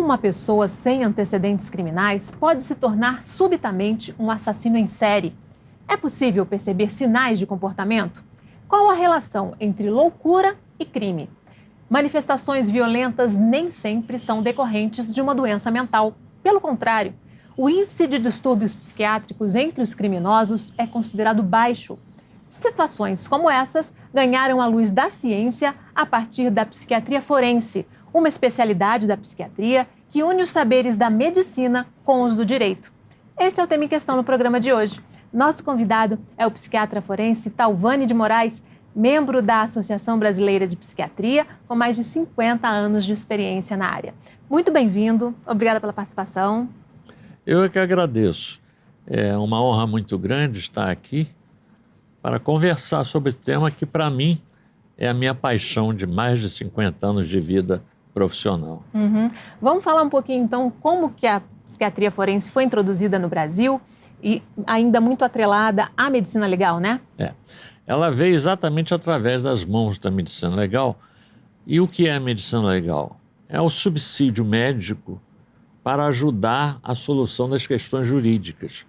uma pessoa sem antecedentes criminais pode se tornar subitamente um assassino em série? É possível perceber sinais de comportamento? Qual a relação entre loucura e crime? Manifestações violentas nem sempre são decorrentes de uma doença mental. Pelo contrário, o índice de distúrbios psiquiátricos entre os criminosos é considerado baixo. Situações como essas ganharam a luz da ciência a partir da psiquiatria forense, uma especialidade da psiquiatria que une os saberes da medicina com os do direito. Esse é o tema em questão no programa de hoje. Nosso convidado é o psiquiatra forense Thalvani de Moraes, membro da Associação Brasileira de Psiquiatria, com mais de 50 anos de experiência na área. Muito bem-vindo, obrigada pela participação. Eu é que agradeço. É uma honra muito grande estar aqui para conversar sobre o tema que, para mim, é a minha paixão de mais de 50 anos de vida profissional. Vamos falar um pouquinho, então, como que a psiquiatria forense foi introduzida no Brasil e ainda muito atrelada à medicina legal, né? Ela veio exatamente através das mãos da medicina legal. E o que é a medicina legal? É o subsídio médico para ajudar a solução das questões jurídicas.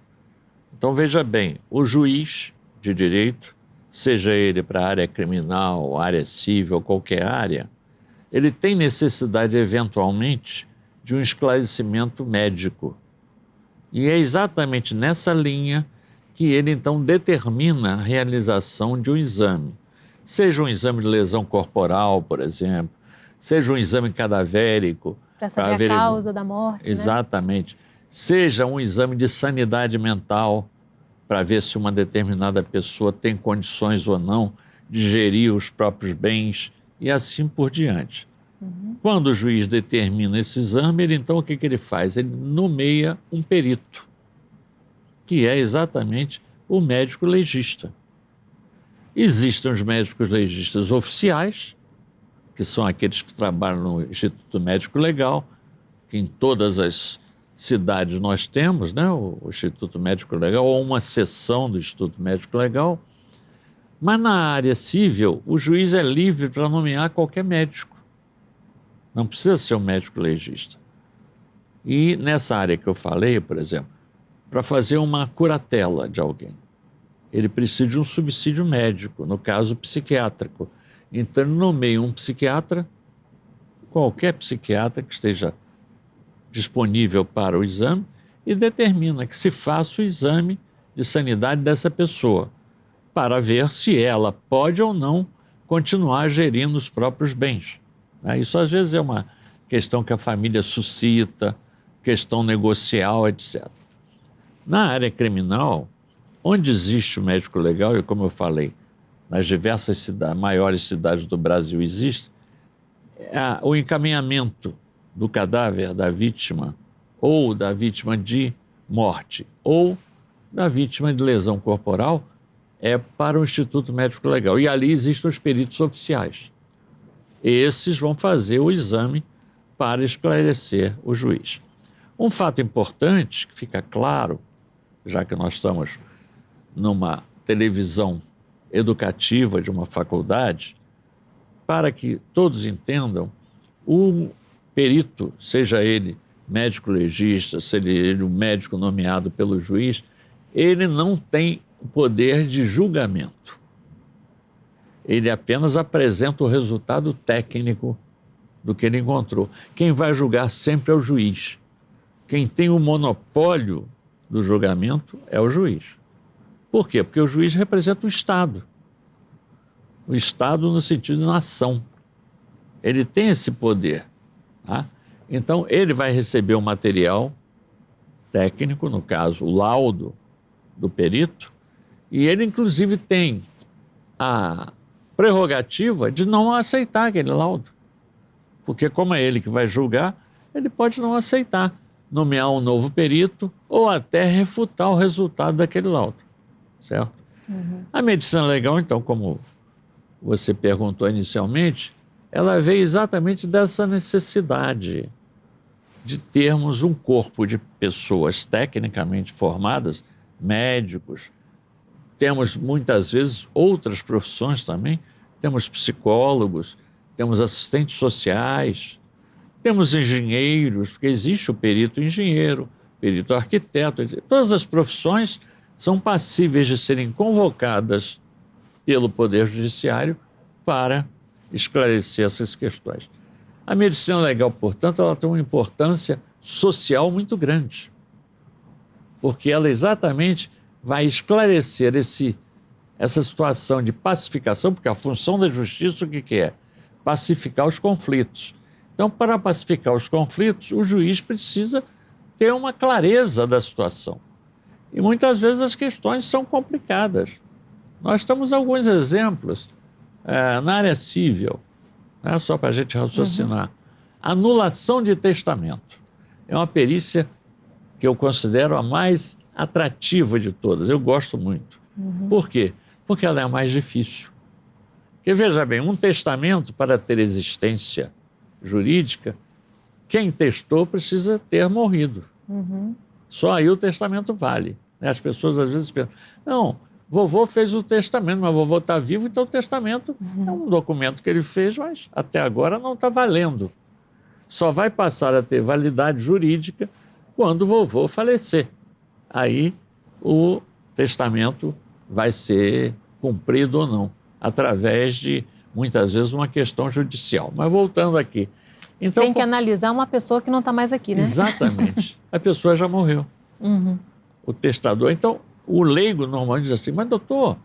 Então, veja bem, o juiz de direito, seja ele para a área criminal, área civil, qualquer área, ele tem necessidade, eventualmente, de um esclarecimento médico. E é exatamente nessa linha que ele, então, determina a realização de um exame. Seja um exame de lesão corporal, por exemplo, seja um exame cadavérico. Para saber a causa da morte, exatamente. Né? Seja um exame de sanidade mental, para ver se uma determinada pessoa tem condições ou não de gerir os próprios bens e assim por diante. Quando o juiz determina esse exame, ele, então, o que ele faz? Ele nomeia um perito, que é exatamente o médico legista. Existem os médicos legistas oficiais, que são aqueles que trabalham no Instituto Médico Legal, que em todas as cidades nós temos, né, o Instituto Médico Legal, ou uma seção do Instituto Médico Legal. Mas na área civil, o juiz é livre para nomear qualquer médico. Não precisa ser um médico legista. E nessa área que eu falei, por exemplo, para fazer uma curatela de alguém, ele precisa de um subsídio médico, no caso psiquiátrico. Então ele nomeia um psiquiatra, qualquer psiquiatra que esteja disponível para o exame, e determina que se faça o exame de sanidade dessa pessoa, para ver se ela pode ou não continuar gerindo os próprios bens. Isso às vezes é uma questão que a família suscita, questão negocial, etc. Na área criminal, onde existe o médico legal, e como eu falei, nas diversas maiores cidades do Brasil existe, o encaminhamento do cadáver da vítima, ou da vítima de morte, ou da vítima de lesão corporal, é para o Instituto Médico Legal. E ali existem os peritos oficiais. Esses vão fazer o exame para esclarecer o juiz. Um fato importante, que fica claro, já que nós estamos numa televisão educativa de uma faculdade, para que todos entendam, o perito, seja ele médico legista, seja ele o médico nomeado pelo juiz, ele não tem o poder de julgamento. Ele apenas apresenta o resultado técnico do que ele encontrou. Quem vai julgar sempre é o juiz. Quem tem o monopólio do julgamento é o juiz. Por quê? Porque o juiz representa o Estado. O Estado no sentido de nação. Ele tem esse poder. Tá? Então, ele vai receber o material técnico, no caso, o laudo do perito, e ele, inclusive, tem a prerrogativa de não aceitar aquele laudo. Porque, como é ele que vai julgar, ele pode não aceitar, nomear um novo perito ou até refutar o resultado daquele laudo. Certo? A medicina legal, então, como você perguntou inicialmente, ela veio exatamente dessa necessidade de termos um corpo de pessoas tecnicamente formadas, médicos, temos muitas vezes outras profissões também, temos psicólogos, temos assistentes sociais, Temos engenheiros, porque existe o perito engenheiro, perito arquiteto, todas as profissões são passíveis de serem convocadas pelo Poder Judiciário para esclarecer essas questões. A medicina legal, portanto, ela tem uma importância social muito grande, porque ela exatamente vai esclarecer essa situação de pacificação, porque a função da justiça o que é? Pacificar os conflitos. Então, para pacificar os conflitos, o juiz precisa ter uma clareza da situação. E muitas vezes as questões são complicadas. Nós temos alguns exemplos na área civil, né, só para a gente raciocinar. Anulação de testamento. É uma perícia que eu considero a mais atrativa de todas. Eu gosto muito. Por quê? Porque ela é a mais difícil. Porque, veja bem, um testamento, para ter existência jurídica, quem testou precisa ter morrido. Só aí o testamento vale. Né? As pessoas às vezes pensam, não, vovô fez o testamento, mas vovô está vivo, então o testamento é um documento que ele fez, mas até agora não está valendo. Só vai passar a ter validade jurídica quando o vovô falecer. Aí o testamento vai ser cumprido ou não, através de, muitas vezes, uma questão judicial. Mas voltando aqui. Então, tem que analisar uma pessoa que não está mais aqui, né? Exatamente. A pessoa já morreu. O testador. Então, o leigo normalmente diz assim, mas doutor,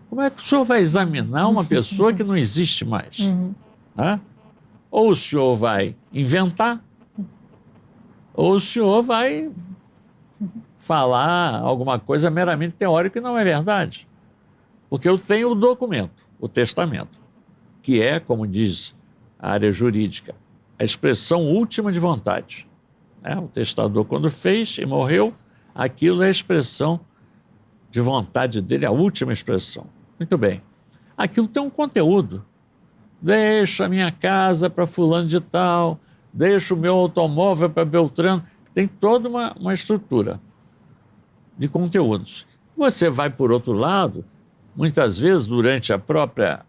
como é que o senhor vai examinar uma pessoa que não existe mais? Ou o senhor vai inventar, ou o senhor vai falar alguma coisa meramente teórica e não é verdade. Porque eu tenho o documento, o testamento, que é, como diz a área jurídica, a expressão última de vontade. O testador, quando fez e morreu, aquilo é a expressão de vontade dele, a última expressão. Muito bem. Aquilo tem um conteúdo. Deixa a minha casa para fulano de tal, deixa o meu automóvel para Beltrano. Tem toda uma estrutura de conteúdos. Você vai, por outro lado, muitas vezes, durante a própria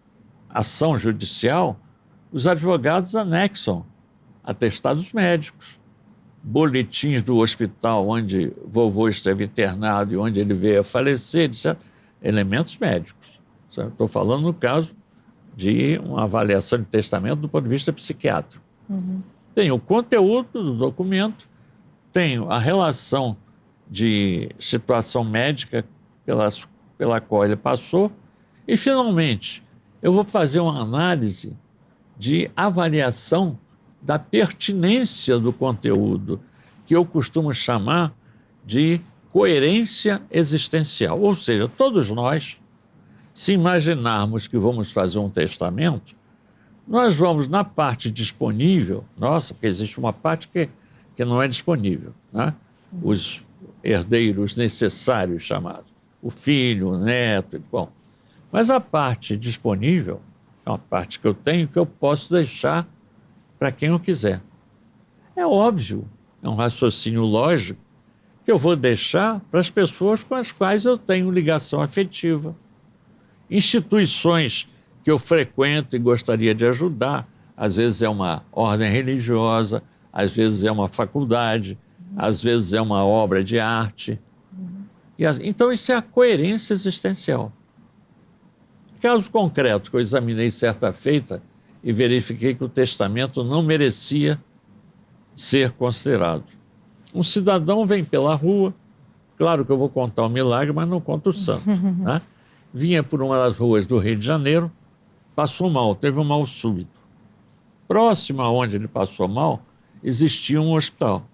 ação judicial, os advogados anexam atestados médicos, boletins do hospital onde vovô esteve internado e onde ele veio a falecer, etc. Elementos médicos. Estou falando no caso de uma avaliação de testamento do ponto de vista psiquiátrico. Tem o conteúdo do documento, tem a relação de situação médica pela qual ele passou e, finalmente, eu vou fazer uma análise de avaliação da pertinência do conteúdo, que eu costumo chamar de coerência existencial. Ou seja, todos nós, se imaginarmos que vamos fazer um testamento, nós vamos na parte disponível, porque existe uma parte que não é disponível, né? Os herdeiros necessários chamados, o filho, o neto, bom. Mas a parte disponível é uma parte que eu tenho que eu posso deixar para quem eu quiser. É óbvio, é um raciocínio lógico, que eu vou deixar para as pessoas com as quais eu tenho ligação afetiva. Instituições que eu frequento e gostaria de ajudar, às vezes é uma ordem religiosa, às vezes é uma faculdade, às vezes é uma obra de arte. Então isso é a coerência existencial. Caso concreto que eu examinei certa feita e verifiquei que o testamento não merecia ser considerado. Um cidadão vem pela rua, claro que eu vou contar o milagre, mas não conto o santo, né? Vinha por uma das ruas do Rio de Janeiro, passou mal, teve um mal súbito. Próximo aonde ele passou mal, existia um hospital.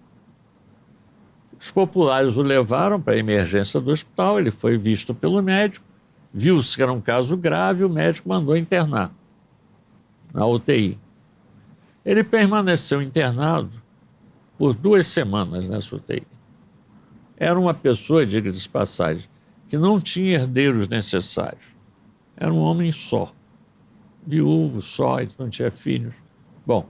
Os populares o levaram para a emergência do hospital, ele foi visto pelo médico, viu-se que era um caso grave, o médico mandou internar na UTI. Ele permaneceu internado por 2 semanas nessa UTI. Era uma pessoa, diga-se de passagem, que não tinha herdeiros necessários. Era um homem só, viúvo, só, ele não tinha filhos. Bom,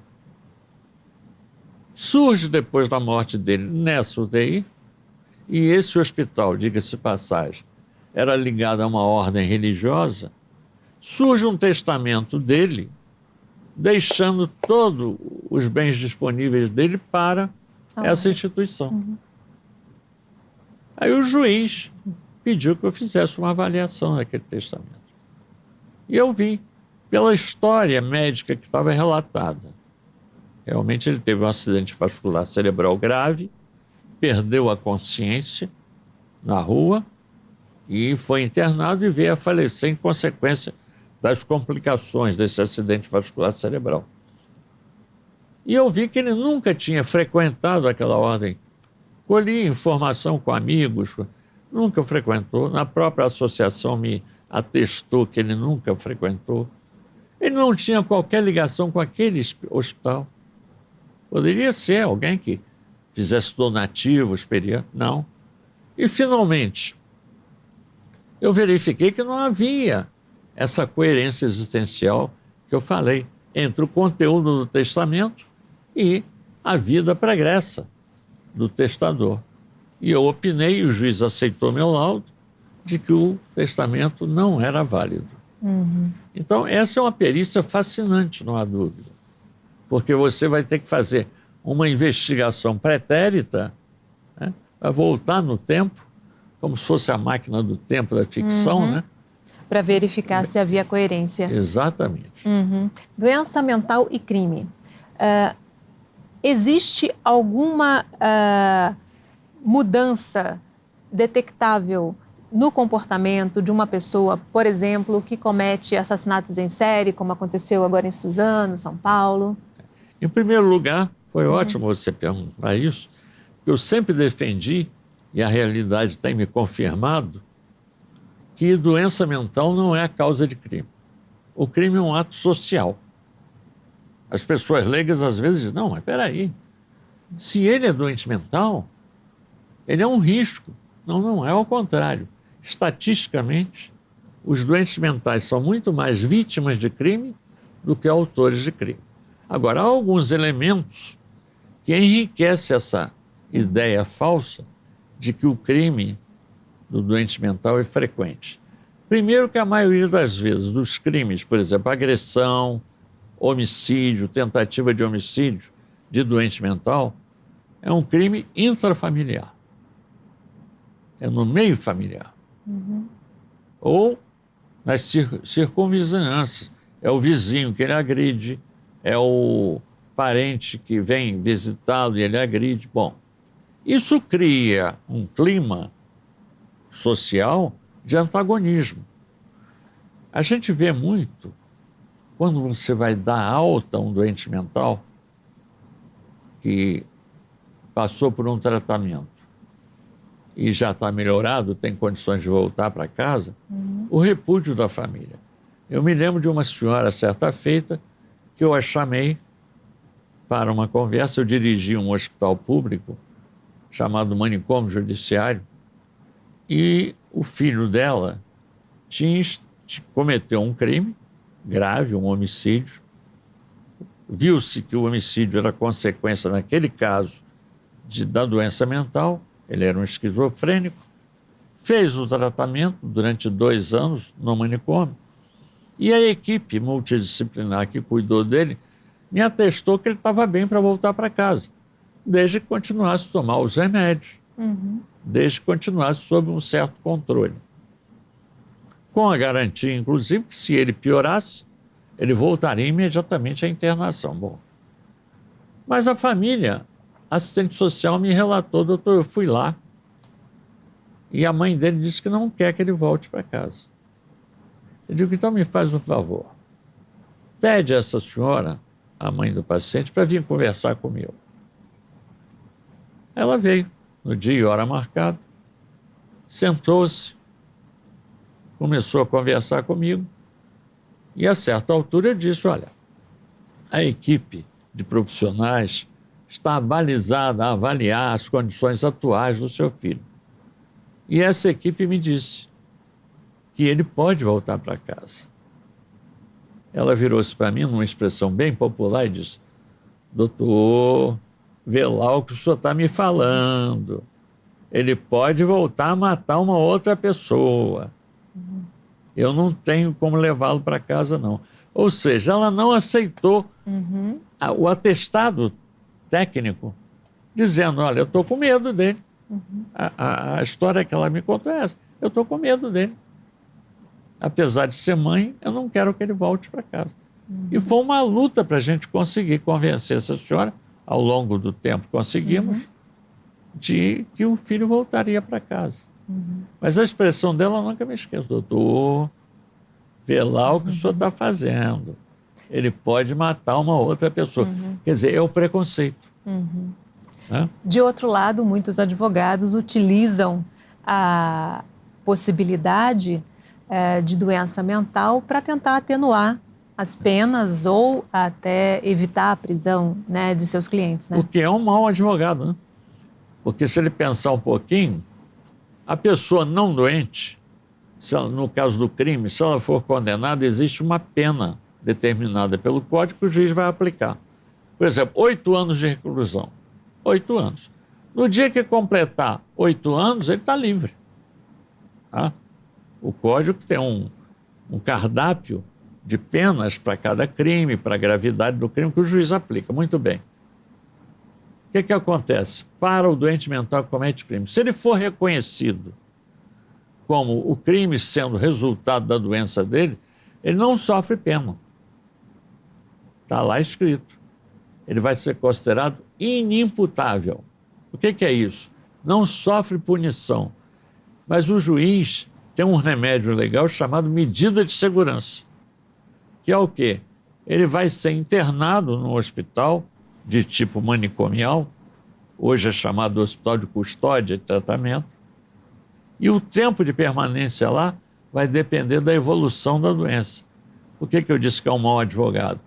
surge depois da morte dele nessa UTI, e esse hospital, diga-se de passagem, era ligado a uma ordem religiosa, surge um testamento dele, deixando todo os bens disponíveis dele para essa instituição. Aí o juiz pediu que eu fizesse uma avaliação daquele testamento. E eu vi, pela história médica que estava relatada. Realmente ele teve um acidente vascular cerebral grave, perdeu a consciência na rua e foi internado e veio a falecer em consequência das complicações desse acidente vascular cerebral. E eu vi que ele nunca tinha frequentado aquela ordem. Colhi informação com amigos, nunca frequentou. Na própria associação me atestou que ele nunca frequentou. Ele não tinha qualquer ligação com aquele hospital. Poderia ser alguém que fizesse donativos, não. E, finalmente, eu verifiquei que não havia essa coerência existencial que eu falei entre o conteúdo do testamento e a vida pregressa do testador. E eu opinei, e o juiz aceitou meu laudo, de que o testamento não era válido. Então, essa é uma perícia fascinante, não há dúvida. Porque você vai ter que fazer uma investigação pretérita, né, para voltar no tempo, como se fosse a máquina do tempo da ficção, né? Para verificar se havia coerência. Exatamente. Doença mental e crime. Existe alguma mudança detectável no comportamento de uma pessoa, por exemplo, que comete assassinatos em série, como aconteceu agora em Suzano, São Paulo? Em primeiro lugar, foi ótimo você perguntar isso, porque eu sempre defendi, e a realidade tem me confirmado, que doença mental não é a causa de crime. O crime é um ato social. As pessoas leigas às vezes dizem, não, mas peraí, se ele é doente mental, ele é um risco. Não, não é ao contrário. Estatisticamente, os doentes mentais são muito mais vítimas de crime do que autores de crime. Agora, há alguns elementos que enriquecem essa ideia falsa de que o crime do doente mental é frequente. Primeiro que a maioria das vezes dos crimes, por exemplo, agressão, homicídio, tentativa de homicídio de doente mental, é um crime intrafamiliar. É no meio familiar. Ou nas circunvizinhanças. É o vizinho que ele agride, é o parente que vem visitá-lo e ele agride. Bom, isso cria um clima social de antagonismo. A gente vê muito, quando você vai dar alta a um doente mental que passou por um tratamento e já está melhorado, tem condições de voltar para casa, o repúdio da família. Eu me lembro de uma senhora, certa feita, que eu a chamei para uma conversa. Eu dirigi um hospital público chamado Manicômio Judiciário e o filho dela cometeu um crime grave, um homicídio. Viu-se que o homicídio era consequência, naquele caso, da doença mental. Ele era um esquizofrênico. Fez o tratamento durante 2 anos no manicômio. E a equipe multidisciplinar que cuidou dele me atestou que ele estava bem para voltar para casa, desde que continuasse a tomar os remédios, desde que continuasse sob um certo controle. Com a garantia, inclusive, que se ele piorasse, ele voltaria imediatamente à internação. Bom, mas a família, a assistente social me relatou, doutor, eu fui lá e a mãe dele disse que não quer que ele volte para casa. Eu digo, então me faz um favor, pede a essa senhora, a mãe do paciente, para vir conversar comigo. Ela veio, no dia e hora marcado, sentou-se, começou a conversar comigo e, a certa altura, eu disse, olha, a equipe de profissionais está balizada a avaliar as condições atuais do seu filho. E essa equipe me disse que ele pode voltar para casa. Ela virou-se para mim, numa expressão bem popular, e disse, doutor, vê lá o que o senhor está me falando. Ele pode voltar a matar uma outra pessoa. Eu não tenho como levá-lo para casa, não. Ou seja, ela não aceitou o atestado técnico dizendo, olha, eu estou com medo dele. A história que ela me contou é essa. Eu estou com medo dele. Apesar de ser mãe, eu não quero que ele volte para casa. E foi uma luta para a gente conseguir convencer essa senhora, ao longo do tempo conseguimos, de que o filho voltaria para casa. Mas a expressão dela eu nunca me esqueço. Doutor, vê lá o que o senhor está fazendo. Ele pode matar uma outra pessoa. Quer dizer, é o preconceito. De outro lado, muitos advogados utilizam a possibilidade de doença mental para tentar atenuar as penas ou até evitar a prisão, né, de seus clientes. Né? O que é um mau advogado, né? Porque se ele pensar um pouquinho, a pessoa não doente, no caso do crime, se ela for condenada, existe uma pena determinada pelo Código que o juiz vai aplicar. Por exemplo, 8 anos de reclusão. 8 anos. No dia que completar 8 anos, ele está livre. Tá? O Código tem um cardápio de penas para cada crime, para a gravidade do crime, que o juiz aplica. Muito bem. O que acontece? Para o doente mental que comete crime, se ele for reconhecido como o crime sendo resultado da doença dele, ele não sofre pena. Está lá escrito. Ele vai ser considerado inimputável. O que é isso? Não sofre punição. Mas o juiz tem um remédio legal chamado medida de segurança. Que é o quê? Ele vai ser internado no hospital de tipo manicomial, hoje é chamado hospital de custódia e tratamento, e o tempo de permanência lá vai depender da evolução da doença. Por que eu disse que é um mau advogado?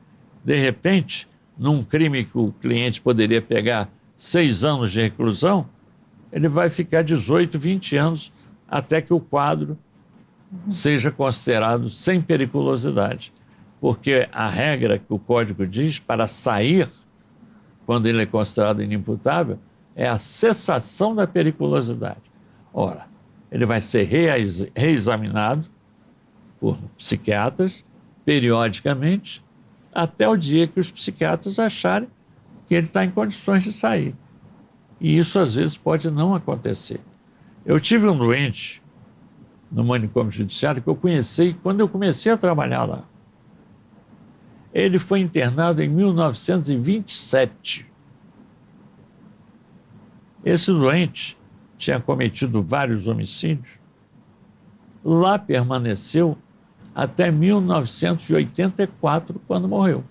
De repente, num crime que o cliente poderia pegar 6 anos de reclusão, ele vai ficar 18, 20 anos até que o quadro seja considerado sem periculosidade. Porque a regra que o Código diz para sair, quando ele é considerado inimputável, é a cessação da periculosidade. Ora, ele vai ser reexaminado por psiquiatras periodicamente, até o dia que os psiquiatras acharem que ele está em condições de sair. E isso, às vezes, pode não acontecer. Eu tive um doente no manicômio judiciário que eu conheci quando eu comecei a trabalhar lá. Ele foi internado em 1927. Esse doente tinha cometido vários homicídios. Lá permaneceu até 1984, quando morreu.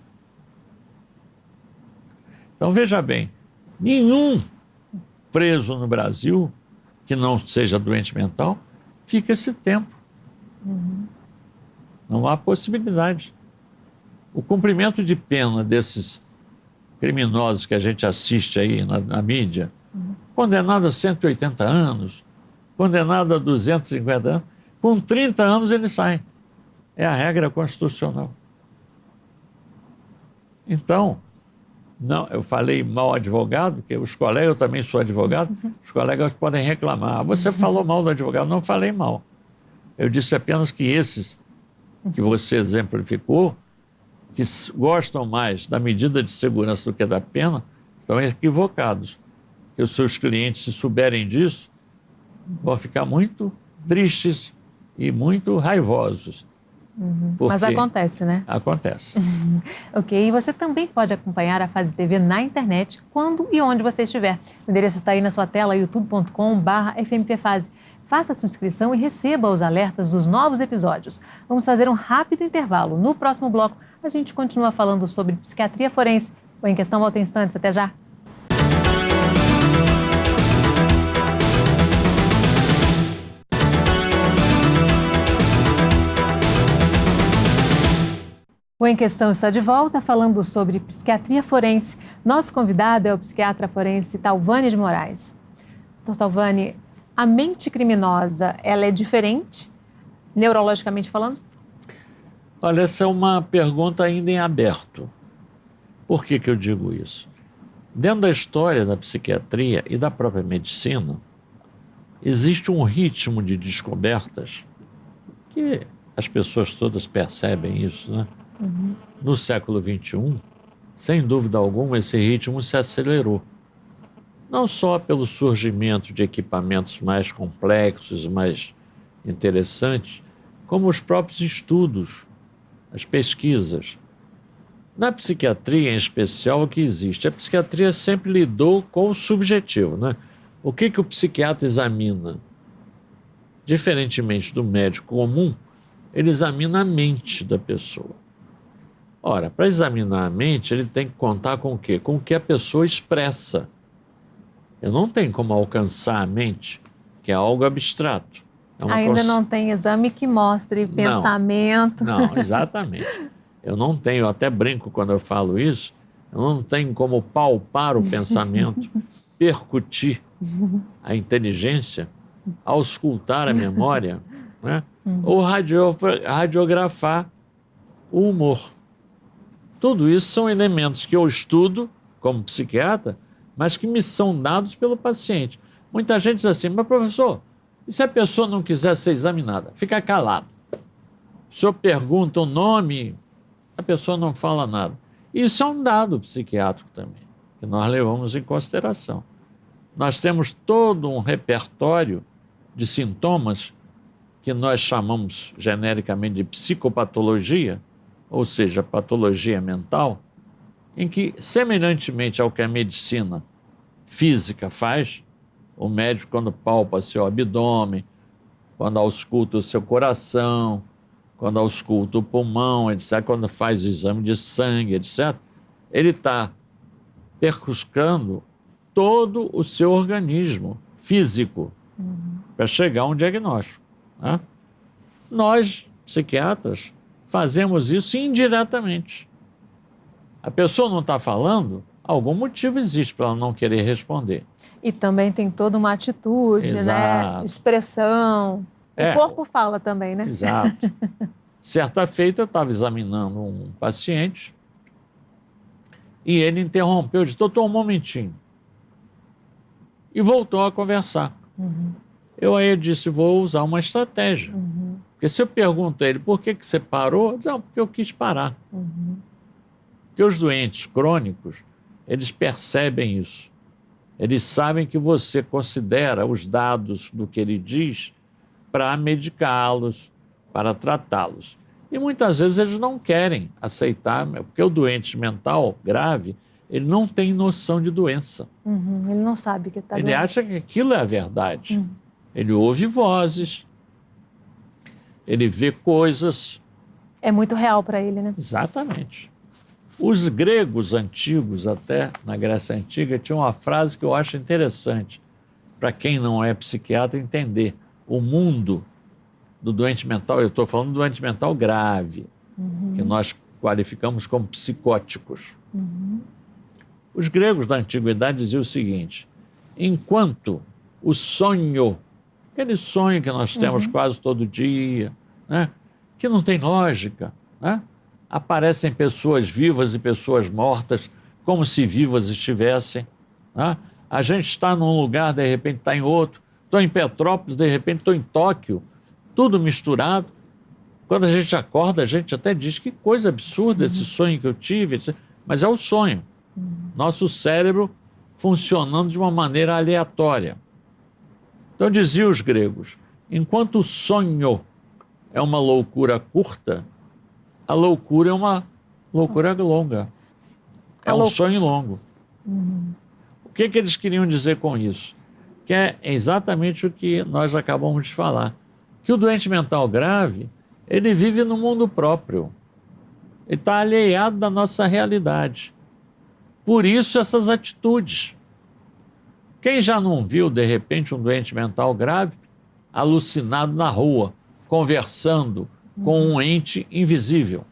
Então, veja bem, nenhum preso no Brasil que não seja doente mental fica esse tempo. Não há possibilidade. O cumprimento de pena desses criminosos que a gente assiste aí na mídia, condenado a 180 anos, condenado a 250 anos, com 30 anos ele sai. É a regra constitucional. Então, não, eu falei mal advogado, porque os colegas, eu também sou advogado, os colegas podem reclamar. Você falou mal do advogado. Não falei mal. Eu disse apenas que esses que você exemplificou, que gostam mais da medida de segurança do que da pena, estão equivocados. Que os seus clientes, se souberem disso, vão ficar muito tristes e muito raivosos. Mas acontece, né? Acontece. Ok, e você também pode acompanhar a Fase TV na internet, quando e onde você estiver. O endereço está aí na sua tela, youtube.com/FMPFase. Faça sua inscrição e receba os alertas dos novos episódios. Vamos fazer um rápido intervalo. No próximo bloco, a gente continua falando sobre psiquiatria forense. O Em Questão volta em instantes. Até já! O Em Questão está de volta falando sobre psiquiatria forense. Nosso convidado é o psiquiatra forense Thalvani de Moraes. Dr. Thalvani, a mente criminosa, ela é diferente, neurologicamente falando? Olha, essa é uma pergunta ainda em aberto. Por que eu digo isso? Dentro da história da psiquiatria e da própria medicina, existe um ritmo de descobertas que as pessoas todas percebem isso, né? No século XXI, sem dúvida alguma, esse ritmo se acelerou. Não só pelo surgimento de equipamentos mais complexos, mais interessantes, como os próprios estudos, as pesquisas. Na psiquiatria, em especial, o que existe? A psiquiatria sempre lidou com o subjetivo, né? O que o psiquiatra examina? Diferentemente do médico comum, ele examina a mente da pessoa. Ora, para examinar a mente, ele tem que contar com o quê? Com o que a pessoa expressa. Eu não tenho como alcançar a mente, que é algo abstrato. Ainda não tem exame que mostre pensamento. Não, exatamente. Eu não tenho, eu até brinco quando eu falo isso, eu não tenho como palpar o pensamento, percutir a inteligência, auscultar a memória, né? Ou radiografar o humor. Tudo isso são elementos que eu estudo como psiquiatra, mas que me são dados pelo paciente. Muita gente diz assim, mas professor, e se a pessoa não quiser ser examinada? Fica calado. O senhor pergunta o nome, a pessoa não fala nada. Isso é um dado psiquiátrico também, que nós levamos em consideração. Nós temos todo um repertório de sintomas que nós chamamos genericamente de psicopatologia, ou seja, patologia mental, em que, semelhantemente ao que a medicina física faz, o médico, quando palpa seu abdômen, quando ausculta o seu coração, quando ausculta o pulmão, etc., quando faz o exame de sangue, etc., ele está percuscando todo o seu organismo físico para chegar a um diagnóstico, né? Nós, psiquiatras, fazemos isso indiretamente. A pessoa não está falando, algum motivo existe para ela não querer responder. E também tem toda uma atitude, né? Expressão. O corpo fala também, né? Exato. Certa feita, eu estava examinando um paciente e ele interrompeu, disse, doutor, um momentinho. E voltou a conversar. Eu aí disse, vou usar uma estratégia. Porque se eu pergunto a ele, por que você parou? Eu disse, não, porque eu quis parar. Porque os doentes crônicos, eles percebem isso. Eles sabem que você considera os dados do que ele diz para medicá-los, para tratá-los. E muitas vezes eles não querem aceitar, porque o doente mental grave, ele não tem noção de doença. Ele não sabe que está doente. Ele acha que aquilo é a verdade. Ele ouve vozes, ele vê coisas. É muito real para ele, né? Exatamente. Os gregos antigos, até na Grécia Antiga, tinham uma frase que eu acho interessante, para quem não é psiquiatra entender. O mundo do doente mental, eu estou falando do doente mental grave, que nós qualificamos como psicóticos. Os gregos da antiguidade diziam o seguinte, enquanto o sonho, aquele sonho que nós temos quase todo dia, né, que não tem lógica, né, aparecem pessoas vivas e pessoas mortas, como se vivas estivessem, né? A gente está num lugar, de repente está em outro, estou em Petrópolis, de repente estou em Tóquio, tudo misturado. Quando a gente acorda, a gente até diz que coisa absurda esse sonho que eu tive, mas é o sonho. Nosso cérebro funcionando de uma maneira aleatória. Então diziam os gregos, enquanto o sonho é uma loucura curta, a loucura é uma loucura longa. É um sonho longo. O que eles queriam dizer com isso? Que é exatamente o que nós acabamos de falar. Que o doente mental grave, ele vive no mundo próprio. Ele está alheado da nossa realidade. Por isso essas atitudes. Quem já não viu, de repente, um doente mental grave alucinado na rua, conversando com um ente invisível?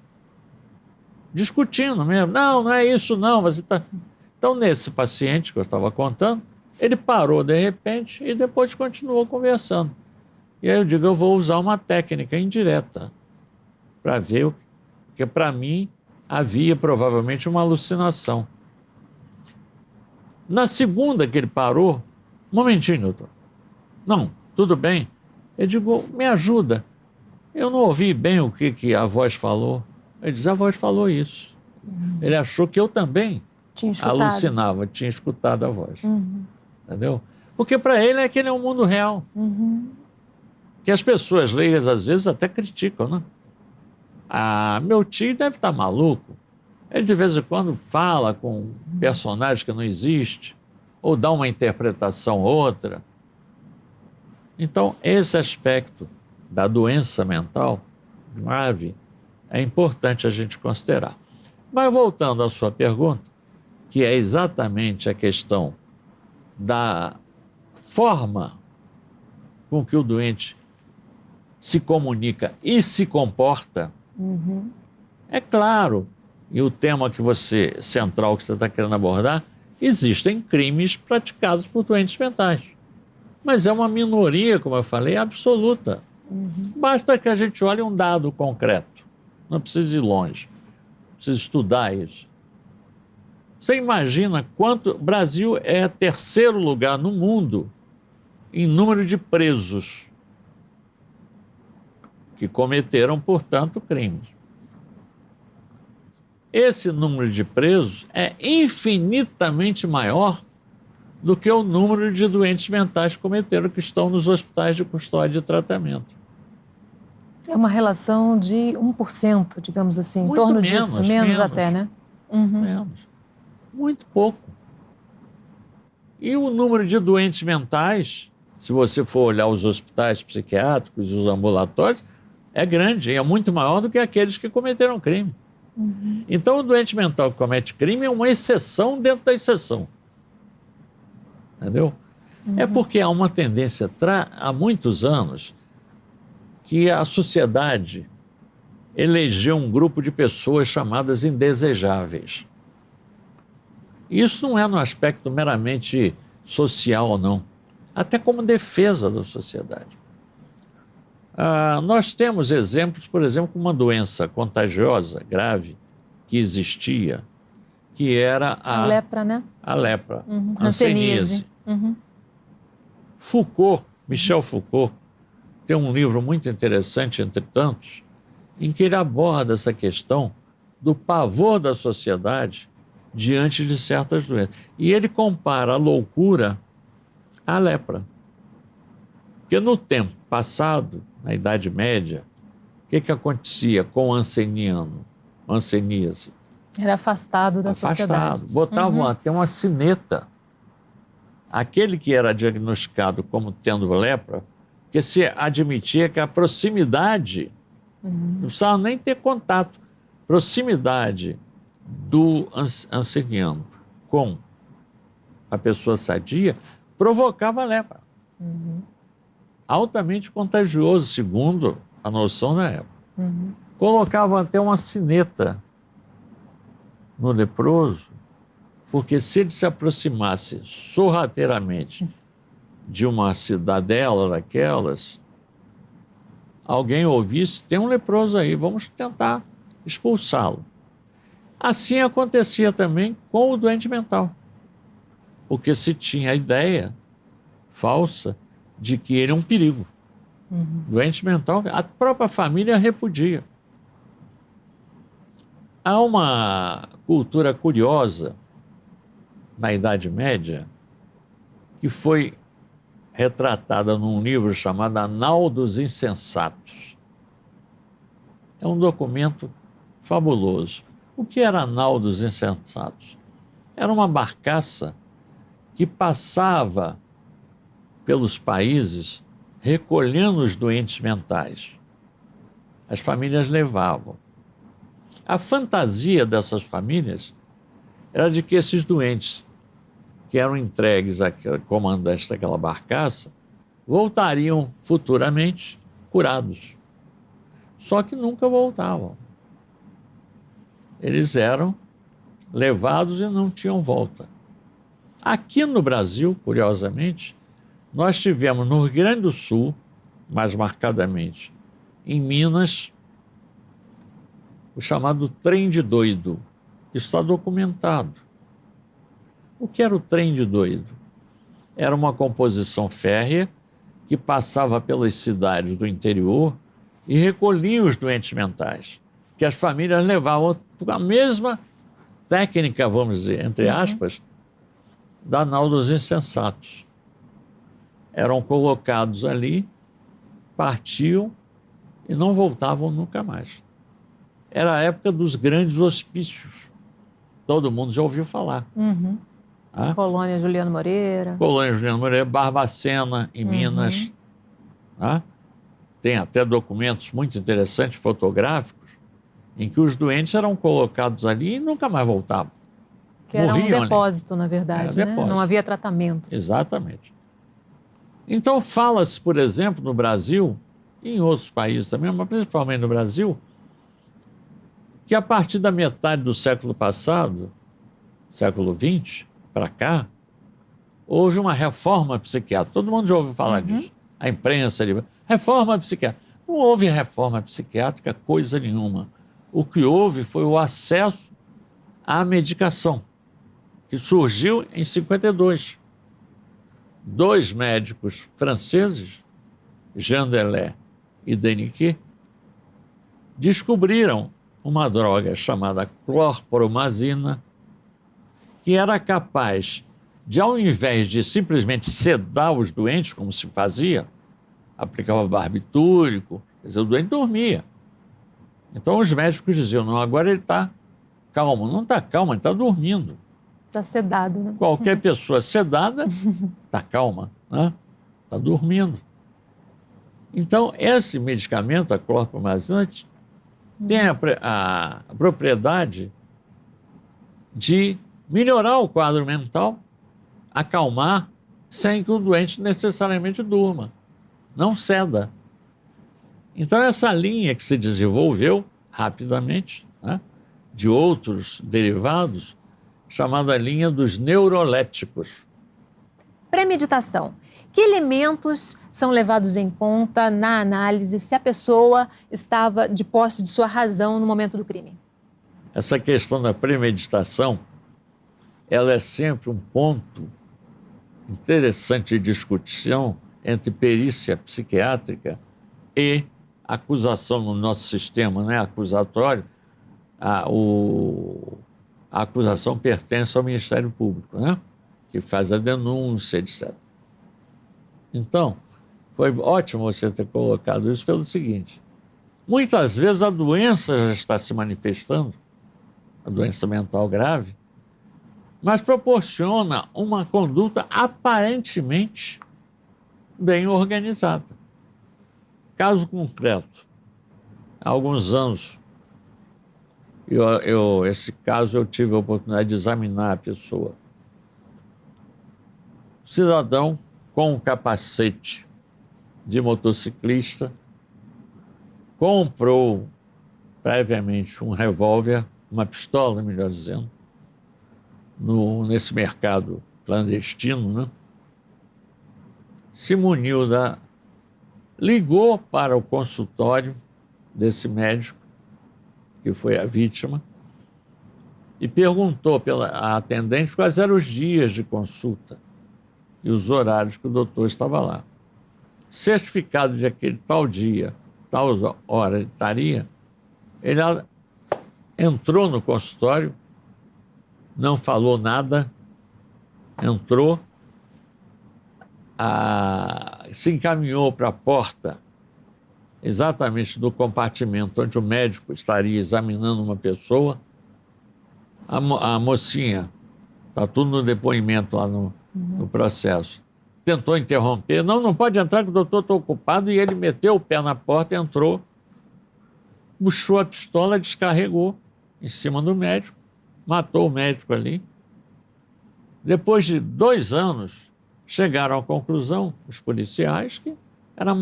Discutindo mesmo. Não, não é isso não. Você tá... Então, nesse paciente que eu estava contando, ele parou de repente e depois continuou conversando. E aí eu digo, eu vou usar uma técnica indireta para ver, porque para mim havia provavelmente uma alucinação. Na segunda que ele parou, um momentinho, doutor. Não, tudo bem. Eu digo, me ajuda. Eu não ouvi bem o que a voz falou. Ele diz, a voz falou isso. Ele achou que eu também Tinha escutado. alucinava, tinha escutado a voz. Entendeu? Porque para ele aquele é um mundo real. Que as pessoas leigas às vezes até criticam, né? Ah, meu tio deve estar maluco. Ele de vez em quando fala com um personagem que não existe, ou dá uma interpretação outra. Então, esse aspecto da doença mental grave é importante a gente considerar. Mas voltando à sua pergunta, que é exatamente a questão da forma com que o doente se comunica e se comporta, é claro, e o tema central que você está querendo abordar, existem crimes praticados por doentes mentais. Mas é uma minoria, como eu falei, absoluta. Basta que a gente olhe um dado concreto. Não precisa ir longe. Precisa estudar isso. Você imagina quanto... O Brasil é terceiro lugar no mundo em número de presos que cometeram, portanto, crimes. Esse número de presos é infinitamente maior do que o número de doentes mentais que cometeram, que estão nos hospitais de custódia e tratamento. É uma relação de 1%, digamos assim, Muito em torno menos, disso, menos até, né? Menos. Muito pouco. E o número de doentes mentais, se você for olhar os hospitais psiquiátricos e os ambulatórios, é grande, é muito maior do que aqueles que cometeram crime. Então, o doente mental que comete crime é uma exceção dentro da exceção. Entendeu? É porque há uma tendência, há muitos anos, que a sociedade elegeu um grupo de pessoas chamadas indesejáveis. Isso não é no aspecto meramente social, não. Até como defesa da sociedade. Nós temos exemplos, por exemplo, uma doença contagiosa, grave, que existia, que era a lepra, né? A lepra, hanseníase. Foucault, Michel Foucault, tem um livro muito interessante, entre tantos, em que ele aborda essa questão do pavor da sociedade diante de certas doenças. E ele compara a loucura à lepra. Porque no tempo passado, na Idade Média, o que acontecia com o hanseníase? Era afastado da sociedade. Botavam até uma sineta. Aquele que era diagnosticado como tendo lepra, que se admitia que a proximidade, não precisava nem ter contato, proximidade do hanseniano com a pessoa sadia provocava lepra. Altamente contagioso, segundo a noção da época. Colocavam até uma sineta no leproso, porque se ele se aproximasse sorrateiramente de uma cidadela daquelas, alguém ouvisse, tem um leproso aí, vamos tentar expulsá-lo. Assim acontecia também com o doente mental, porque se tinha a ideia falsa de que ele é um perigo. Doente mental, a própria família repudia. Há uma cultura curiosa na Idade Média que foi retratada num livro chamado Anal dos Insensatos. É um documento fabuloso. O que era Anal dos Insensatos? Era uma barcaça que passava pelos países recolhendo os doentes mentais. As famílias levavam. A fantasia dessas famílias era de que esses doentes que eram entregues ao comandante daquela barcaça voltariam futuramente curados. Só que nunca voltavam. Eles eram levados e não tinham volta. Aqui no Brasil, curiosamente, nós tivemos no Rio Grande do Sul, mais marcadamente, em Minas, o chamado trem de doido. Isso está documentado. O que era o trem de doido? Era uma composição férrea que passava pelas cidades do interior e recolhia os doentes mentais, que as famílias levavam com a mesma técnica, vamos dizer, entre aspas, da nau dos insensatos. Eram colocados ali, partiam e não voltavam nunca mais. Era a época dos grandes hospícios. Todo mundo já ouviu falar. Tá? Colônia Juliano Moreira. Colônia Juliano Moreira, Barbacena, em Minas. Tá? Tem até documentos muito interessantes, fotográficos, em que os doentes eram colocados ali e nunca mais voltavam. Que era um Morriam depósito, na verdade, Era né? depósito. Não havia tratamento. Exatamente. Então, fala-se, por exemplo, no Brasil, e em outros países também, mas principalmente no Brasil, que a partir da metade do século passado, século XX, para cá, houve uma reforma psiquiátrica. Todo mundo já ouviu falar disso. A imprensa, reforma psiquiátrica. Não houve reforma psiquiátrica coisa nenhuma. O que houve foi o acesso à medicação, que surgiu em 52. 2 médicos franceses, Jean Delay e Deniquet, descobriram uma droga chamada clorpromazina, que era capaz de, ao invés de simplesmente sedar os doentes, como se fazia, aplicava barbitúrico, quer dizer, o doente dormia. Então os médicos diziam, não, agora ele está calmo. Não está calmo, ele está dormindo. Está sedado, né? Qualquer pessoa sedada está calma, né? Está dormindo. Então, esse medicamento, a clorpromazina, tem a propriedade de melhorar o quadro mental, acalmar, sem que o doente necessariamente durma, não ceda. Então, essa linha que se desenvolveu rapidamente, né, de outros derivados, chamada linha dos neuroléticos. Premeditação. Que elementos são levados em conta na análise se a pessoa estava de posse de sua razão no momento do crime? Essa questão da premeditação, ela é sempre um ponto interessante de discussão entre perícia psiquiátrica e acusação no nosso sistema, né, acusatório. A acusação pertence ao Ministério Público, né, que faz a denúncia, etc. Então, foi ótimo você ter colocado isso pelo seguinte: muitas vezes a doença já está se manifestando, a doença mental grave, mas proporciona uma conduta aparentemente bem organizada. Caso concreto, há alguns anos, esse caso eu tive a oportunidade de examinar a pessoa. O cidadão com um capacete de motociclista comprou previamente um revólver, uma pistola, melhor dizendo, nesse mercado clandestino, né? Se muniu ligou para o consultório desse médico, que foi a vítima, e perguntou à atendente quais eram os dias de consulta e os horários que o doutor estava lá. Certificado de aquele tal dia, tal hora ele estaria, ele entrou no consultório, não falou nada, entrou, se encaminhou para a porta exatamente do compartimento onde o médico estaria examinando uma pessoa. A mocinha, está tudo no depoimento lá no processo, tentou interromper, não pode entrar que o doutor está ocupado, e ele meteu o pé na porta, entrou, puxou a pistola, descarregou em cima do médico, matou o médico ali. Depois de 2 anos, chegaram à conclusão, os policiais, que era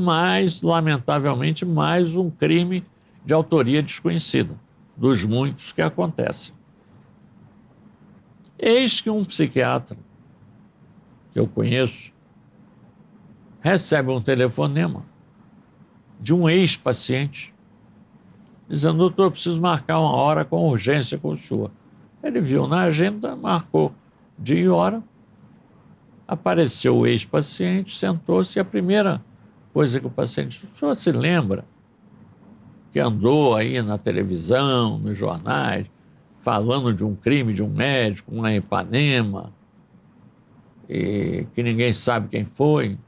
lamentavelmente, mais um crime de autoria desconhecida, dos muitos que acontecem. Eis que um psiquiatra, que eu conheço, recebe um telefonema de um ex-paciente, dizendo: doutor, eu preciso marcar uma hora com urgência com o senhor. Ele viu na agenda, marcou dia e hora, apareceu o ex-paciente, sentou-se, e a primeira coisa que o paciente disse: o senhor se lembra que andou aí na televisão, nos jornais, falando de um crime de um médico, uma Ipanema, e que ninguém sabe quem foi.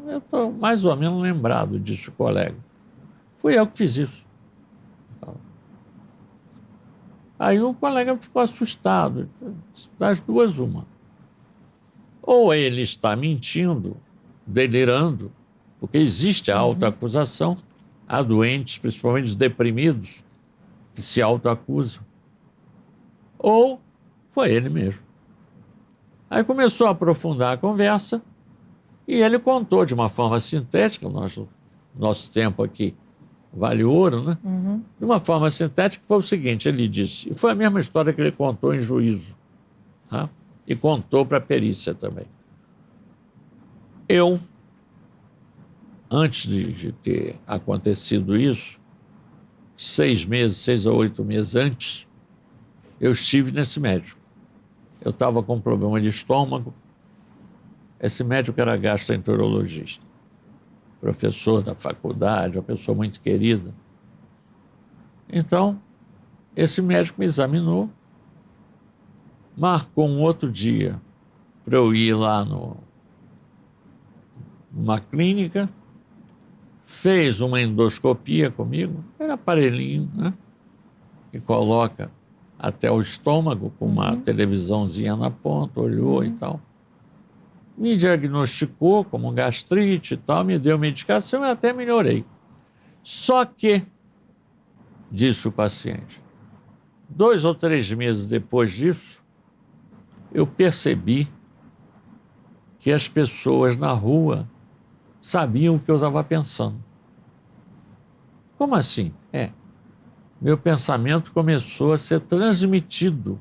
Eu estou mais ou menos lembrado disso, colega. Fui eu que fiz isso. Aí o colega ficou assustado. Das duas, uma. Ou ele está mentindo, delirando, porque existe a autoacusação. Há doentes, principalmente os deprimidos, que se autoacusam. Ou foi ele mesmo. Aí começou a aprofundar a conversa e ele contou de uma forma sintética, nosso tempo aqui vale ouro, né? De uma forma sintética, foi o seguinte, ele disse, e foi a mesma história que ele contou em juízo, tá? E contou para a perícia também. Eu, antes de ter acontecido isso, 6 a 8 meses antes, eu estive nesse médico. Eu estava com um problema de estômago. Esse médico era gastroenterologista, professor da faculdade, uma pessoa muito querida. Então, esse médico me examinou, marcou um outro dia para eu ir lá numa clínica, fez uma endoscopia comigo, era aparelhinho, né? Que coloca até o estômago, com uma televisãozinha na ponta, olhou e tal. Me diagnosticou como gastrite e tal, me deu medicação e até melhorei. Só que, disse o paciente, 2 ou 3 meses depois disso, eu percebi que as pessoas na rua sabiam o que eu estava pensando. Como assim? Meu pensamento começou a ser transmitido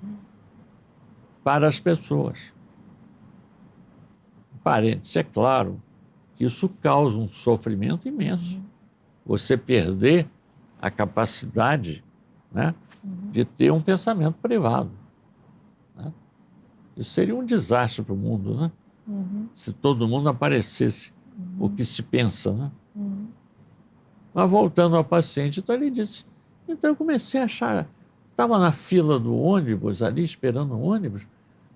para as pessoas. Parênteses, é claro que isso causa um sofrimento imenso. Você perder a capacidade, né, de ter um pensamento privado. Né? Isso seria um desastre para o mundo, né? Se todo mundo aparecesse o que se pensa, né? Mas voltando ao paciente, então ele disse, então eu comecei a achar, estava na fila do ônibus ali, esperando o ônibus,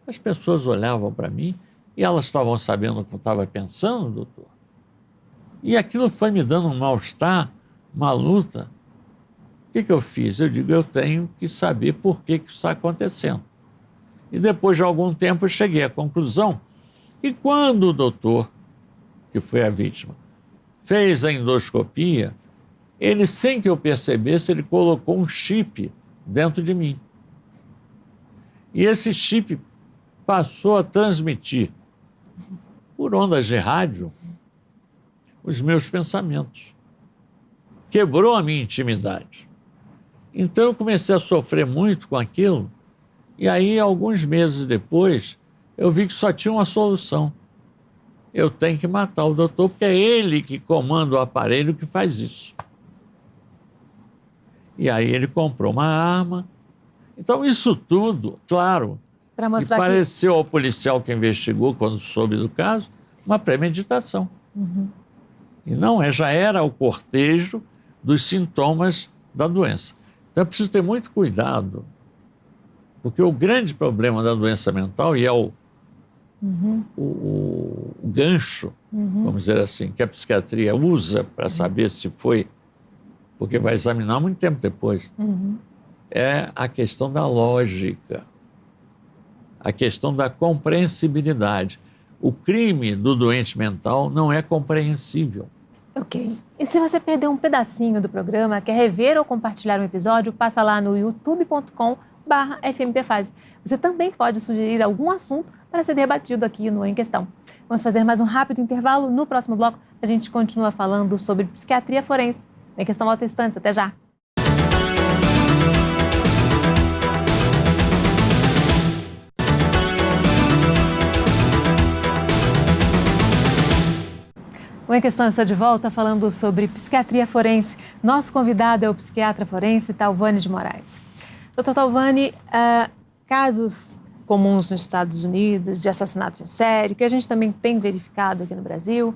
as pessoas olhavam para mim e elas estavam sabendo o que eu estava pensando, doutor. E aquilo foi me dando um mal-estar, uma luta. O que eu fiz? Eu digo, eu tenho que saber por que isso está acontecendo. E depois de algum tempo eu cheguei à conclusão que quando o doutor, que foi a vítima, fez a endoscopia, ele, sem que eu percebesse, ele colocou um chip dentro de mim. E esse chip passou a transmitir, por ondas de rádio, os meus pensamentos. Quebrou a minha intimidade. Então eu comecei a sofrer muito com aquilo, e aí, alguns meses depois, eu vi que só tinha uma solução. Eu tenho que matar o doutor, porque é ele que comanda o aparelho que faz isso. E aí ele comprou uma arma. Então, isso tudo, claro, para mostrar pareceu ao policial que investigou, quando soube do caso, uma premeditação. E não é, já era o cortejo dos sintomas da doença. Então, é preciso ter muito cuidado, porque o grande problema da doença mental, e é o gancho, vamos dizer assim, que a psiquiatria usa para saber se foi, porque vai examinar muito tempo depois, é a questão da lógica, a questão da compreensibilidade. O crime do doente mental não é compreensível. Ok. E se você perdeu um pedacinho do programa, quer rever ou compartilhar um episódio, passa lá no youtube.com/FMPFase. Você também pode sugerir algum assunto para ser debatido aqui no Em Questão. Vamos fazer mais um rápido intervalo. No próximo bloco, a gente continua falando sobre psiquiatria forense. Em Questão volta instantes. Até já. O Em Questão está de volta falando sobre psiquiatria forense. Nosso convidado é o psiquiatra forense Thalvani de Moraes. Doutor Thalvani, casos comuns nos Estados Unidos de assassinatos em série, que a gente também tem verificado aqui no Brasil,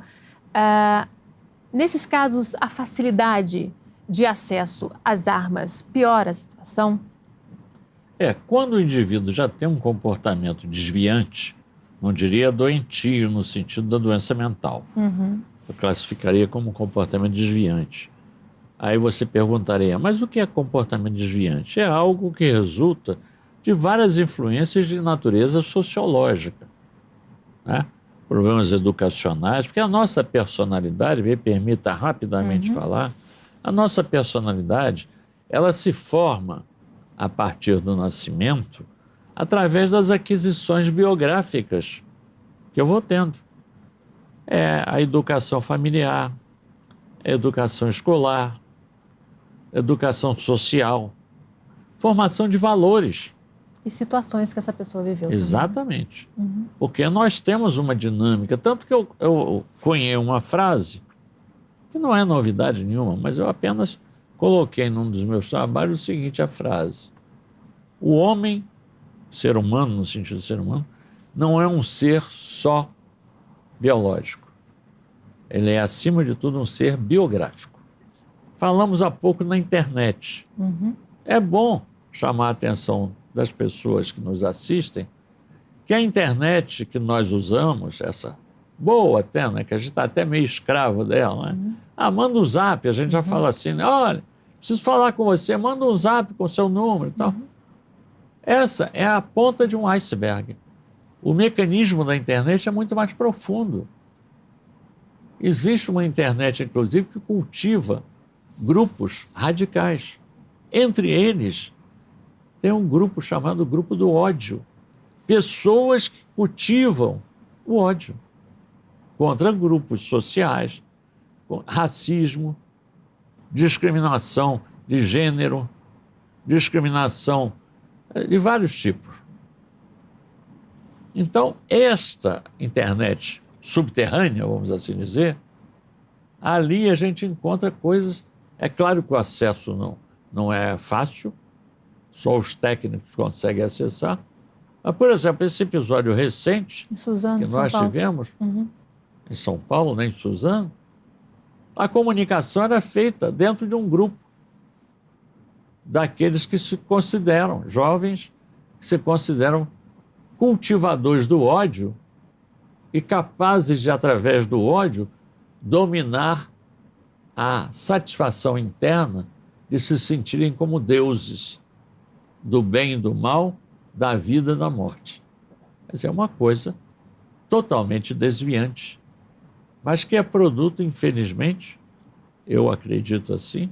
nesses casos, a facilidade de acesso às armas piora a situação? Quando o indivíduo já tem um comportamento desviante, não diria doentio no sentido da doença mental, eu classificaria como um comportamento desviante. Aí você perguntaria, mas o que é comportamento desviante? É algo que resulta de várias influências de natureza sociológica, né? Problemas educacionais, porque a nossa personalidade, me permita rapidamente falar, a nossa personalidade, ela se forma a partir do nascimento através das aquisições biográficas que eu vou tendo. É a educação familiar, a educação escolar, a educação social, formação de valores. E situações que essa pessoa viveu. Exatamente. Porque nós temos uma dinâmica, tanto que eu cunhei uma frase, que não é novidade nenhuma, mas eu apenas coloquei num dos meus trabalhos o seguinte, a frase: o homem, ser humano, no sentido de ser humano, não é um ser só biológico. Ele é, acima de tudo, um ser biográfico. Falamos há pouco na internet. É bom chamar a atenção das pessoas que nos assistem que a internet que nós usamos, essa boa até, né, que a gente está até meio escravo dela, né? Manda um zap, a gente já fala assim, né? Olha, preciso falar com você, manda um zap com o seu número e tal. Essa é a ponta de um iceberg. O mecanismo da internet é muito mais profundo. Existe uma internet, inclusive, que cultiva grupos radicais. Entre eles, tem um grupo chamado grupo do ódio. Pessoas que cultivam o ódio contra grupos sociais, racismo, discriminação de gênero, discriminação de vários tipos. Então, esta internet subterrânea, vamos assim dizer, ali a gente encontra coisas. É claro que o acesso não é fácil, só os técnicos conseguem acessar. Mas, por exemplo, esse episódio recente em Suzano, que nós tivemos em São Paulo, né, em Suzano, a comunicação era feita dentro de um grupo daqueles que se consideram jovens, que se consideram cultivadores do ódio e capazes de, através do ódio, dominar a satisfação interna de se sentirem como deuses do bem e do mal, da vida e da morte. Mas é uma coisa totalmente desviante, mas que é produto, infelizmente, eu acredito assim,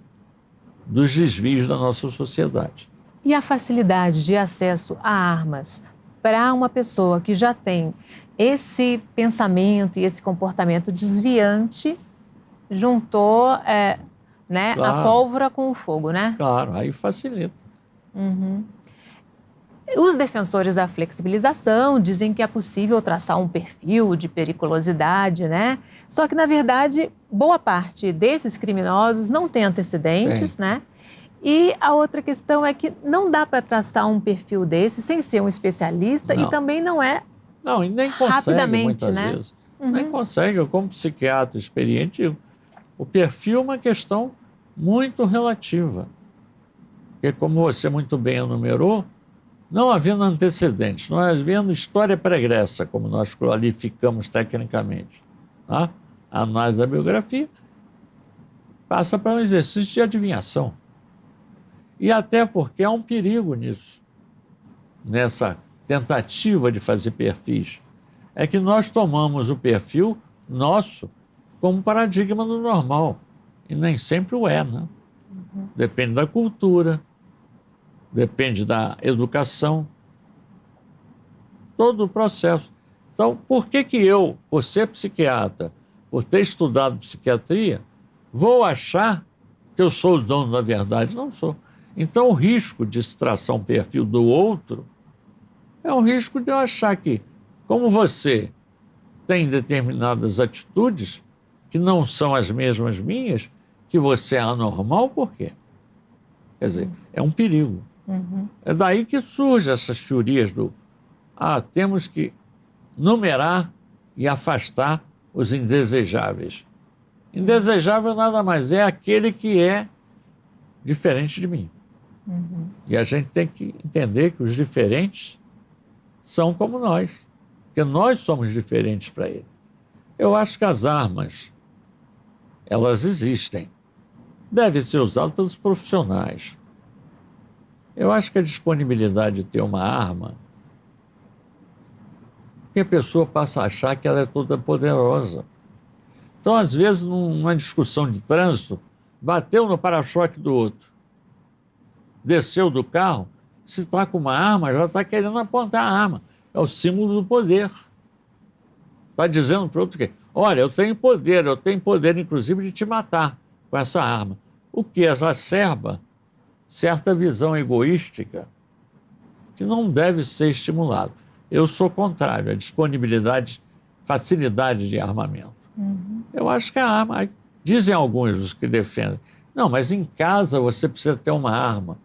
dos desvios da nossa sociedade. E a facilidade de acesso a armas para uma pessoa que já tem esse pensamento e esse comportamento desviante, juntou Claro. A pólvora com o fogo, né? Claro, aí facilita. Os defensores da flexibilização dizem que é possível traçar um perfil de periculosidade, né? Só que, na verdade, boa parte desses criminosos não tem antecedentes, né? E a outra questão é que não dá para traçar um perfil desse sem ser um especialista e também não é Não, e nem consegue rapidamente, muitas né? vezes. Nem consegue. Eu, como psiquiatra experiente, o perfil é uma questão muito relativa. Porque, como você muito bem enumerou, não havendo antecedentes, não havendo história pregressa, como nós qualificamos tecnicamente, tá? A análise da biografia passa para um exercício de adivinhação. E até porque há um perigo nisso, nessa tentativa de fazer perfis. É que nós tomamos o perfil nosso como paradigma do normal. E nem sempre o é, né? Depende da cultura, depende da educação, todo o processo. Então, por que eu, por ser psiquiatra, por ter estudado psiquiatria, vou achar que eu sou o dono da verdade? Não sou. Então, o risco de se traçar um perfil do outro é o risco de eu achar que, como você tem determinadas atitudes que não são as mesmas minhas, que você é anormal, por quê? Quer dizer, é um perigo. É daí que surgem essas teorias do temos que numerar e afastar os indesejáveis. Indesejável nada mais é aquele que é diferente de mim. E a gente tem que entender que os diferentes são como nós, porque nós somos diferentes para ele. Eu acho que as armas, elas existem, devem ser usadas pelos profissionais. Eu acho que a disponibilidade de ter uma arma, que a pessoa passa a achar que ela é toda poderosa. Então, às vezes, numa discussão de trânsito, bateu no para-choque do outro, desceu do carro, se está com uma arma, já está querendo apontar a arma. É o símbolo do poder. Está dizendo para o outro que, olha, eu tenho poder inclusive de te matar com essa arma. O que exacerba certa visão egoística que não deve ser estimulada. Eu sou contrário à disponibilidade, facilidade de armamento. Eu acho que a arma, dizem alguns os que defendem, não, mas em casa você precisa ter uma arma.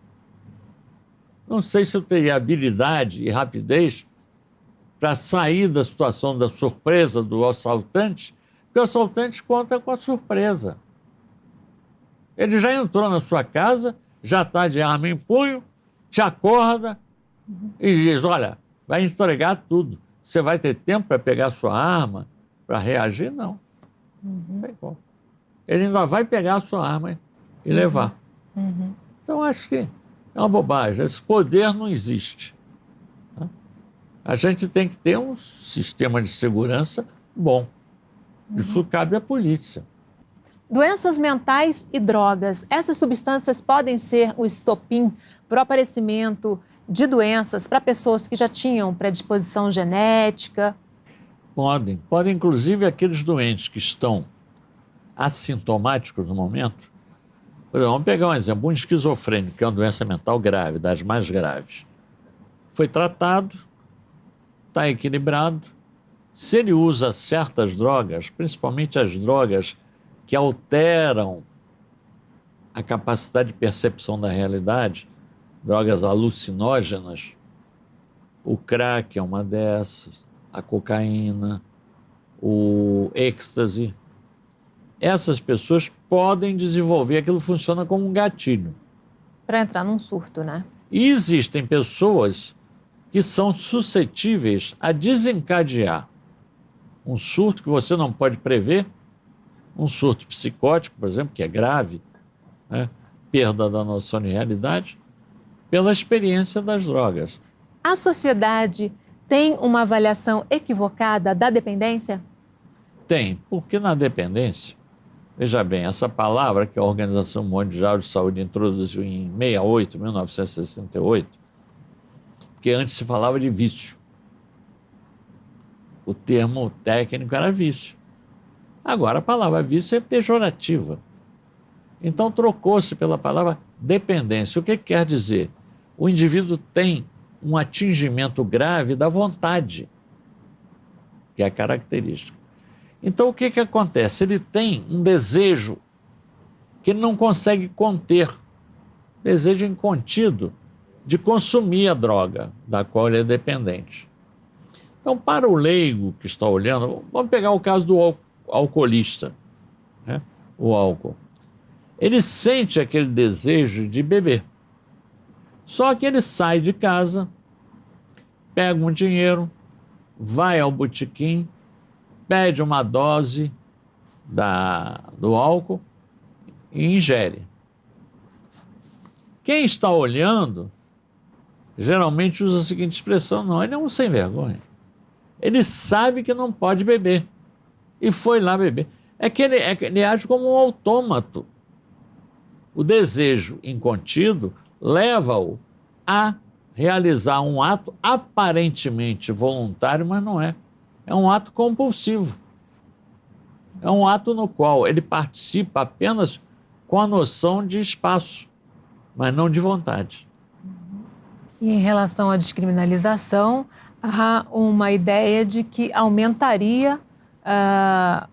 Não sei se eu teria habilidade e rapidez para sair da situação da surpresa do assaltante, porque o assaltante conta com a surpresa. Ele já entrou na sua casa, já está de arma em punho, te acorda e diz, olha, vai entregar tudo. Você vai ter tempo para pegar sua arma, para reagir? Não. Não tem como. Ele ainda vai pegar a sua arma e levar. Então, acho que é uma bobagem. Esse poder não existe. A gente tem que ter um sistema de segurança bom. Isso cabe à polícia. Doenças mentais e drogas. Essas substâncias podem ser o estopim para o aparecimento de doenças para pessoas que já tinham predisposição genética? Podem, inclusive aqueles doentes que estão assintomáticos no momento. Por exemplo, vamos pegar um exemplo, um esquizofrênico, que é uma doença mental grave, das mais graves. Foi tratado, está equilibrado. Se ele usa certas drogas, principalmente as drogas que alteram a capacidade de percepção da realidade, drogas alucinógenas, o crack é uma dessas, a cocaína, o êxtase. Essas pessoas podem desenvolver, aquilo funciona como um gatilho. Para entrar num surto, né? E existem pessoas que são suscetíveis a desencadear um surto que você não pode prever, um surto psicótico, por exemplo, que é grave, né? Perda da noção de realidade, pela experiência das drogas. A sociedade tem uma avaliação equivocada da dependência? Tem, porque na dependência, veja bem, essa palavra que a Organização Mundial de Saúde introduziu em 1968, porque antes se falava de vício. O termo técnico era vício. Agora a palavra vício é pejorativa. Então trocou-se pela palavra dependência. O que quer dizer? O indivíduo tem um atingimento grave da vontade, que é a característica. Então o que acontece? Ele tem um desejo que ele não consegue conter, desejo incontido de consumir a droga da qual ele é dependente. Então, para o leigo que está olhando, vamos pegar o caso do alcoolista, né? O álcool. Ele sente aquele desejo de beber. Só que ele sai de casa, pega um dinheiro, vai ao botequim, pede uma dose do álcool e ingere. Quem está olhando, geralmente usa a seguinte expressão, não, ele é um sem vergonha. Ele sabe que não pode beber e foi lá beber. É que ele age como um autômato. O desejo incontido leva-o a realizar um ato aparentemente voluntário, mas não é. É um ato compulsivo. É um ato no qual ele participa apenas com a noção de espaço, mas não de vontade. E em relação à descriminalização, há uma ideia de que aumentaria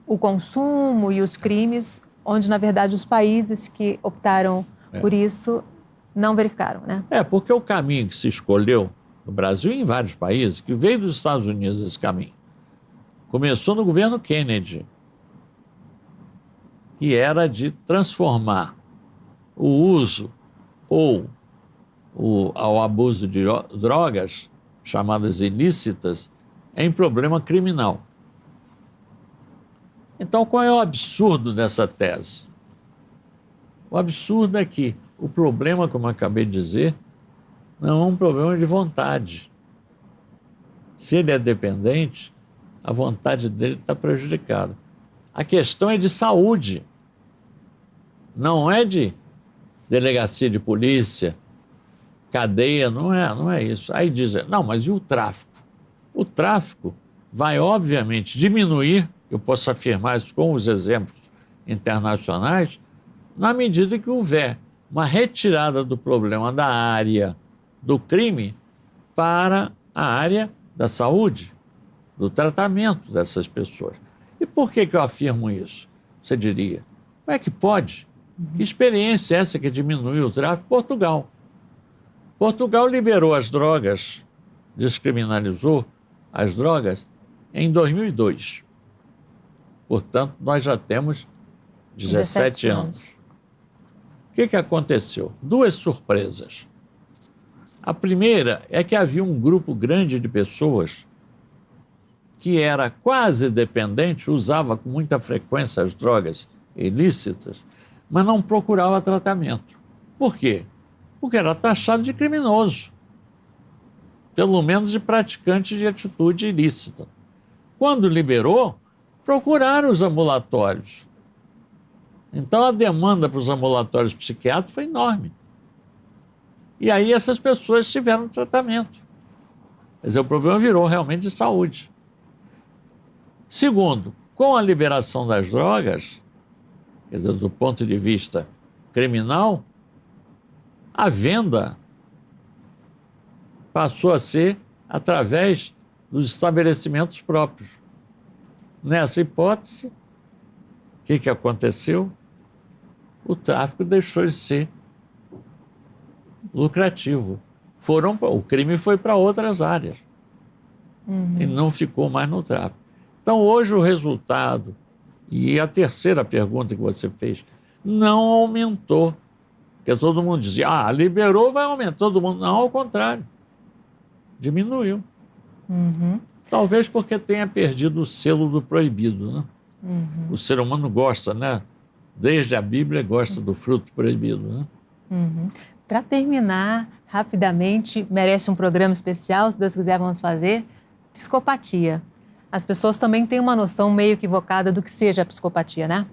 o consumo e os crimes, onde, na verdade, os países que optaram por isso não verificaram, né? Porque o caminho que se escolheu no Brasil e em vários países, que veio dos Estados Unidos esse caminho, começou no governo Kennedy, que era de transformar o uso ou ao abuso de drogas, chamadas ilícitas, em problema criminal. Então, qual é o absurdo dessa tese? O absurdo é que o problema, como eu acabei de dizer, não é um problema de vontade. Se ele é dependente, a vontade dele está prejudicada. A questão é de saúde, não é de delegacia de polícia, cadeia, não é isso. Aí dizem, não, mas e o tráfico? O tráfico vai, obviamente, diminuir, eu posso afirmar isso com os exemplos internacionais, na medida que houver uma retirada do problema da área do crime para a área da saúde, do tratamento dessas pessoas. E por que eu afirmo isso? Você diria, como é que pode? Que experiência é essa que diminuiu o tráfico? Portugal. Portugal liberou as drogas, descriminalizou as drogas em 2002. Portanto, nós já temos 17 anos. O que aconteceu? Duas surpresas. A primeira é que havia um grupo grande de pessoas que era quase dependente, usava com muita frequência as drogas ilícitas, mas não procurava tratamento. Por quê? Porque era taxado de criminoso, pelo menos de praticante de atitude ilícita. Quando liberou, procuraram os ambulatórios. Então a demanda para os ambulatórios psiquiátricos foi enorme. E aí essas pessoas tiveram tratamento. Quer dizer, o problema virou realmente de saúde. Segundo, com a liberação das drogas, quer dizer, do ponto de vista criminal, a venda passou a ser através dos estabelecimentos próprios. Nessa hipótese, o que aconteceu? O tráfico deixou de ser lucrativo. O crime foi para outras áreas e não ficou mais no tráfico. Então, hoje o resultado, e a terceira pergunta que você fez, não aumentou. Porque todo mundo dizia, liberou, vai aumentar. Todo mundo, não, ao contrário. Diminuiu. Talvez porque tenha perdido o selo do proibido, né? O ser humano gosta, né? Desde a Bíblia gosta do fruto proibido, né? Para terminar, rapidamente, merece um programa especial, se Deus quiser vamos fazer, psicopatia. As pessoas também têm uma noção meio equivocada do que seja a psicopatia, né?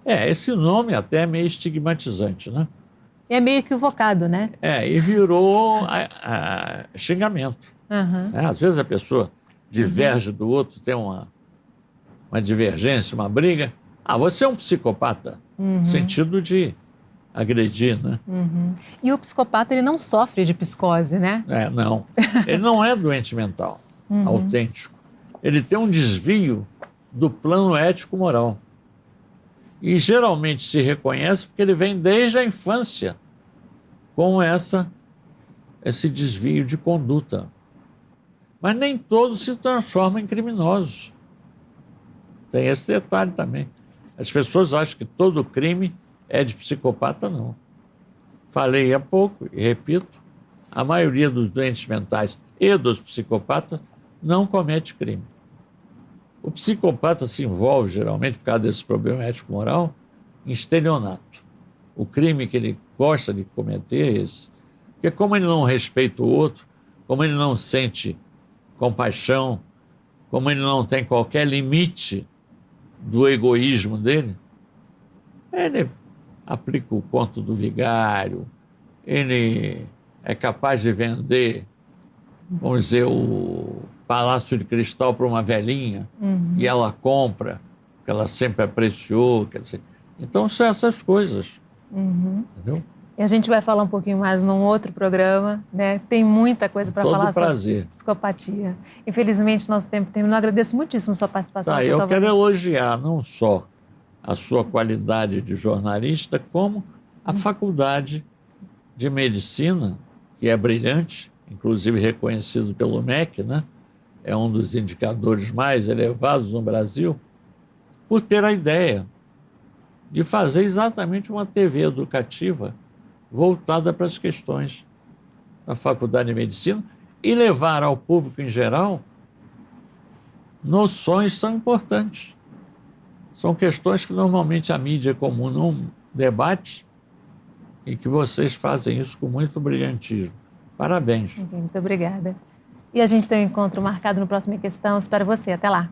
Esse nome até é meio estigmatizante, né? É meio equivocado, né? E virou xingamento. Às vezes a pessoa diverge do outro, tem uma divergência, uma briga. Você é um psicopata, no sentido de agredir, né? E o psicopata, ele não sofre de psicose, né? Não. Ele não é doente mental, autêntico. Ele tem um desvio do plano ético-moral. E geralmente se reconhece porque ele vem desde a infância com esse desvio de conduta. Mas nem todos se transformam em criminosos. Tem esse detalhe também. As pessoas acham que todo crime é de psicopata, não. Falei há pouco e repito, a maioria dos doentes mentais e dos psicopatas não comete crime. O psicopata se envolve, geralmente, por causa desse problema ético-moral, em estelionato. O crime que ele gosta de cometer é esse. Porque como ele não respeita o outro, como ele não sente compaixão, como ele não tem qualquer limite do egoísmo dele, ele aplica o conto do vigário, ele é capaz de vender, vamos dizer, o Palácio de Cristal para uma velhinha e ela compra, porque ela sempre apreciou. Quer dizer, então são essas coisas. Entendeu? E a gente vai falar um pouquinho mais num outro programa, né? Tem muita coisa para falar sobre psicopatia. Infelizmente, nosso tempo terminou. Agradeço muitíssimo a sua participação. Eu quero elogiar não só a sua qualidade de jornalista, como a faculdade de medicina, que é brilhante, inclusive reconhecido pelo MEC, né? É um dos indicadores mais elevados no Brasil, por ter a ideia de fazer exatamente uma TV educativa voltada para as questões na Faculdade de Medicina e levar ao público em geral noções tão importantes. São questões que normalmente a mídia comum não debate e que vocês fazem isso com muito brilhantismo. Parabéns. Muito obrigada. E a gente tem um encontro marcado no próximo Questão. Espero você. Até lá.